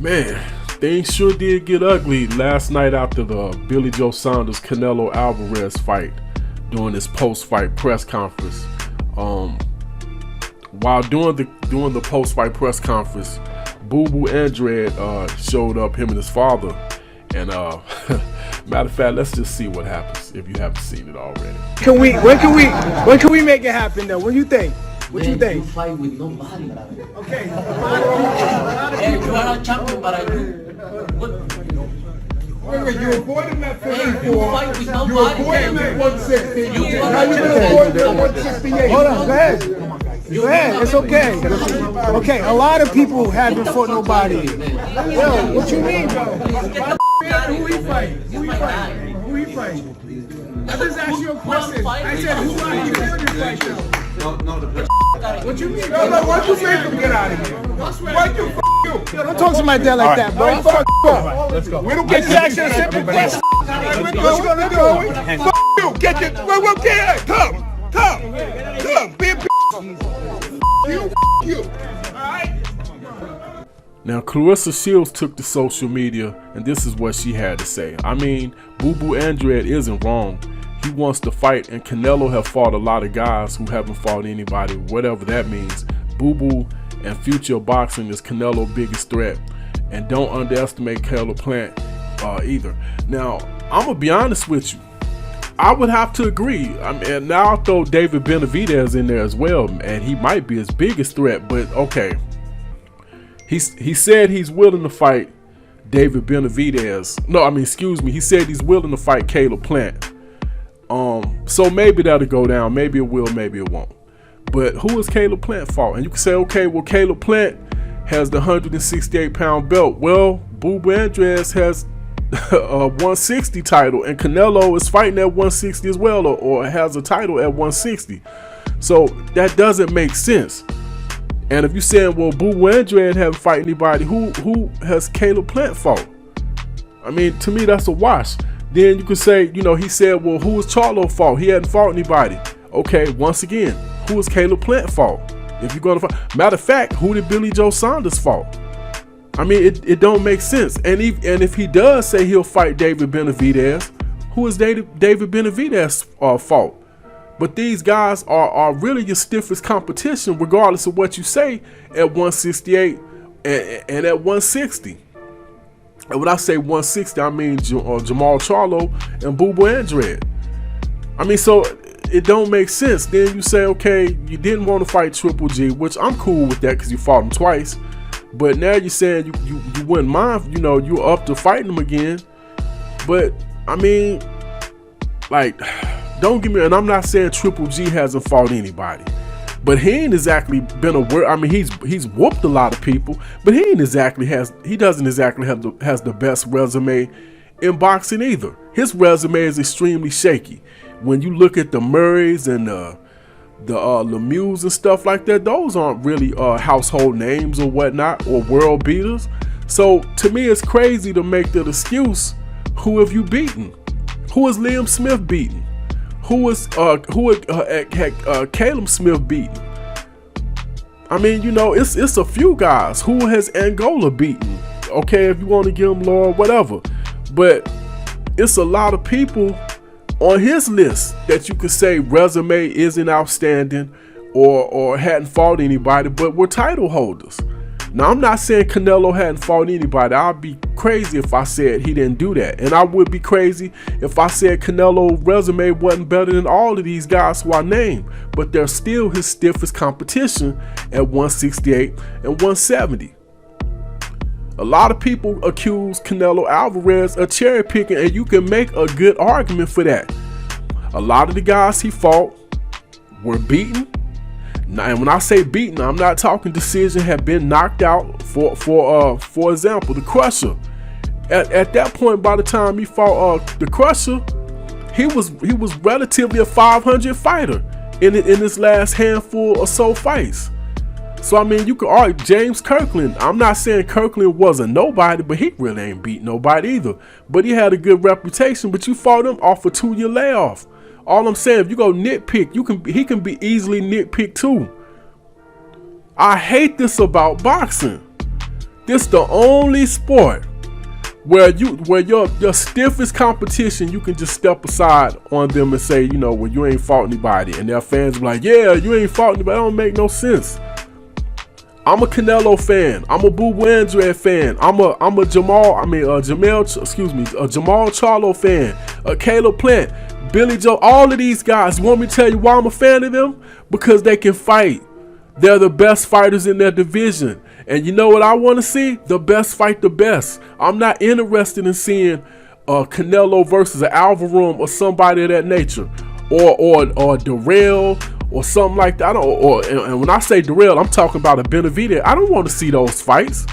Man, things sure did get ugly last night after the Billy Joe Saunders Canelo Alvarez fight during this post-fight press conference. While doing the post-fight press conference, Andrade showed up, him and his father, and matter of fact, let's just see what happens if you haven't seen it already. When can we make it happen though? What do you think? What do you think? You fight with nobody. Okay. Hey, you are a champion, but I do. Wait, you avoided that 54. You fight with nobody. You avoided that 160. You Now you avoid that 168. Hold on, go ahead. Go ahead, it's okay. Okay, a lot of people haven't fought nobody. Yo, what you mean, bro? Who he fighting? Who he fighting? I just asked you a question. I said, who are you going to fight though? No, the What you mean? No, why'd you make him get out of here? Why'd you you? Don't talk to my dad like that, bro. Fuck you up. Let's go. We don't get to ask you a simple question. What you gonna do? Fuck you. Get your. Well, come. Be a you. Alright? Now, Clarissa Shields took to social media, and this is what she had to say. I mean, Andrade isn't wrong. He wants to fight, and Canelo have fought a lot of guys who haven't fought anybody, whatever that means. And future boxing is Canelo's biggest threat, and don't underestimate Caleb Plant either. Now, I'm gonna be honest with you. I would have to agree. And now I'll throw David Benavidez in there as well, and he might be his biggest threat. But okay, he said he's willing to fight David Benavidez. No, I mean, excuse me. He said he's willing to fight Caleb Plant. So maybe that'll go down. Maybe it will, maybe it won't. But who is Caleb Plant for? And you can say, okay, well, Caleb Plant has the 168-pound belt. Well, Andrade has a 160 title, and Canelo is fighting at 160 as well, or has a title at 160. So that doesn't make sense. And if you're saying, well, Andrade haven't fought anybody, who has Caleb Plant fought? I mean, to me, that's a wash. Then you could say, he said, well, who was Charlo fought? He hadn't fought anybody. Okay, once again, who is Caleb Plant fought? If you're going to fight, matter of fact, who did Billy Joe Saunders fought? I mean, it don't make sense. And if he does say he'll fight David Benavidez, who is David Benavidez fought? But these guys are really your stiffest competition, regardless of what you say, at 168 and at 160. And when I say 160, I mean Jamal Charlo and Andrade. I mean, so it don't make sense. Then you say, okay, you didn't want to fight Triple G, which I'm cool with that because you fought him twice. But now you're saying you wouldn't mind, you're up to fighting him again. But I mean, like, don't get me, and I'm not saying Triple G hasn't fought anybody, but he ain't exactly been I mean, he's whooped a lot of people, but he doesn't exactly has the best resume in boxing either. His resume is extremely shaky. When you look at the Murrays and the Lemieux and stuff like that, those aren't really household names or whatnot, or world beaters. So to me, it's crazy to make that excuse. Who have you beaten? Who has Liam Smith beaten? Who had Caleb Smith beaten? I mean, it's a few guys. Who has Angola beaten? Okay, if you want to give him law, whatever. But it's a lot of people on his list that you could say resume isn't outstanding or hadn't fought anybody, but were title holders. Now, I'm not saying Canelo hadn't fought anybody. I'd be crazy if I said he didn't do that. And I would be crazy if I said Canelo's resume wasn't better than all of these guys who I named. But they're still his stiffest competition at 168 and 170. A lot of people accuse Canelo Alvarez of cherry picking, and you can make a good argument for that. A lot of the guys he fought were beaten. Now, and when I say beaten, I'm not talking decision, have been knocked out. For example, the Crusher. At that point, by the time he fought the Crusher, he was relatively a 500 fighter in his last handful or so fights. So I mean, you could argue James Kirkland. I'm not saying Kirkland wasn't nobody, but he really ain't beat nobody either. But he had a good reputation. But you fought him off a 2-year layoff. All I'm saying, if you go nitpick, he can be easily nitpicked too. I hate this about boxing. This the only sport where your stiffest competition, you can just step aside on them and say, you know, well, you ain't fought anybody, and their fans be like, yeah, you ain't fought anybody. That don't make no sense. I'm a Canelo fan. I'm a Boo Boo Andrade fan. I'm a Jamal Charlo fan. A Caleb Plant, Billy Joe. All of these guys. You want me to tell you why I'm a fan of them? Because they can fight. They're the best fighters in their division. And you know what I want to see? The best fight the best. I'm not interested in seeing Canelo versus an Alvarez or somebody of that nature, or Darrell or something like that. And when I say Darrell, I'm talking about a Benavidez. I don't want to see those fights.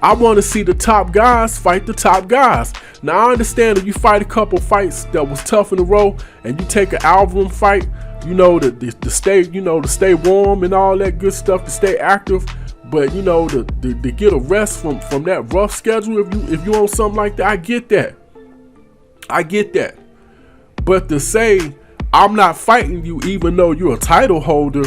I want to see the top guys fight the top guys. Now I understand if you fight a couple fights that was tough in a row, and you take an Alvarez fight, you know, to stay warm and all that good stuff, to stay active. But you know, to get a rest from that rough schedule, if you on something like that, I get that. But to say I'm not fighting you even though you're a title holder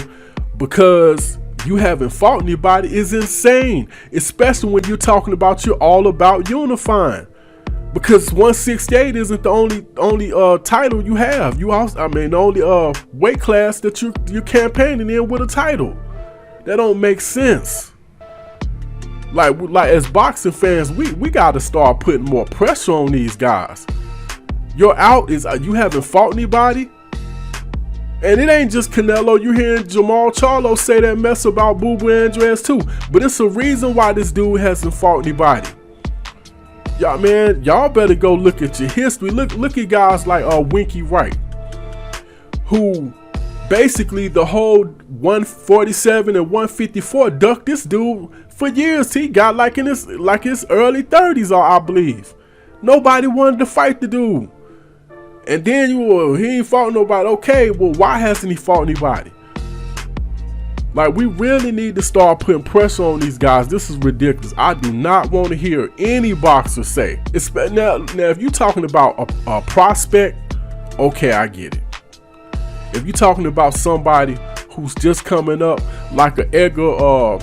because you haven't fought anybody is insane. Especially when you're talking about you're all about unifying. Because 168 isn't the only title you have. You also, the only weight class that you're campaigning in with a title. That don't make sense. Like as boxing fans, we gotta start putting more pressure on these guys. Your out is you haven't fought anybody, and it ain't just Canelo. You're hearing Jamal Charlo say that mess about Boo Boo Andres too. But it's a reason why this dude hasn't fought anybody. Y'all, man, y'all better go look at your history. Look at guys like Winky Wright, who basically the whole 147 and 154 ducked this dude for years. He got like in his early 30s, I believe. Nobody wanted to fight the dude. And then he ain't fought nobody. Okay, well, why hasn't he fought anybody? Like, we really need to start putting pressure on these guys. This is ridiculous. I do not want to hear any boxer say. Now if you're talking about a prospect, okay, I get it. If you're talking about somebody who's just coming up, like a Edgar,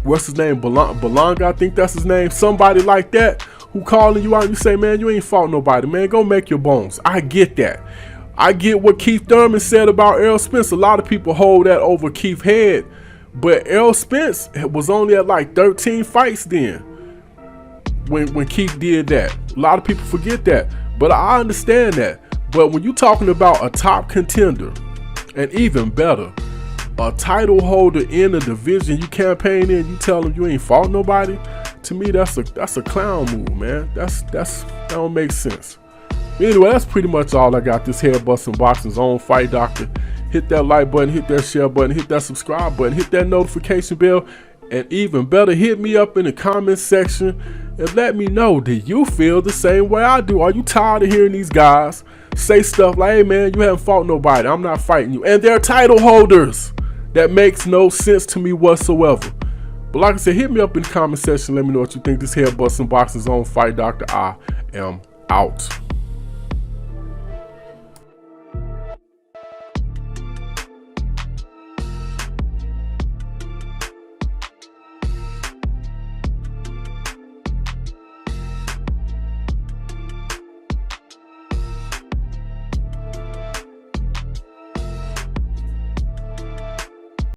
what's his name, Belanga, I think that's his name, somebody like that, who calling you out and you say, man, you ain't fought nobody, man, go make your bones. I get that. I get what Keith Thurman said about Errol Spence. A lot of people hold that over Keith's head, but Errol Spence was only at like 13 fights then when Keith did that. A lot of people forget that, but I understand that. But when you're talking about a top contender, and even better, a title holder in a division you campaign in, you tell them you ain't fought nobody, to me that's a clown move, man. That don't make sense. Anyway, that's pretty much all I got. This Head Busting Boxing's own Fight Doctor. Hit that like button, hit that share button, hit that subscribe button, hit that notification bell, and even better, hit me up in the comment section and let me know, do you feel the same way I do? Are you tired of hearing these guys say stuff like, hey man, you haven't fought nobody, I'm not fighting you, and they're title holders? That makes no sense to me whatsoever. But like I said, hit me up in the comment section, let me know what you think. This Head Busting Boxing's own Fight Doctor. I am out.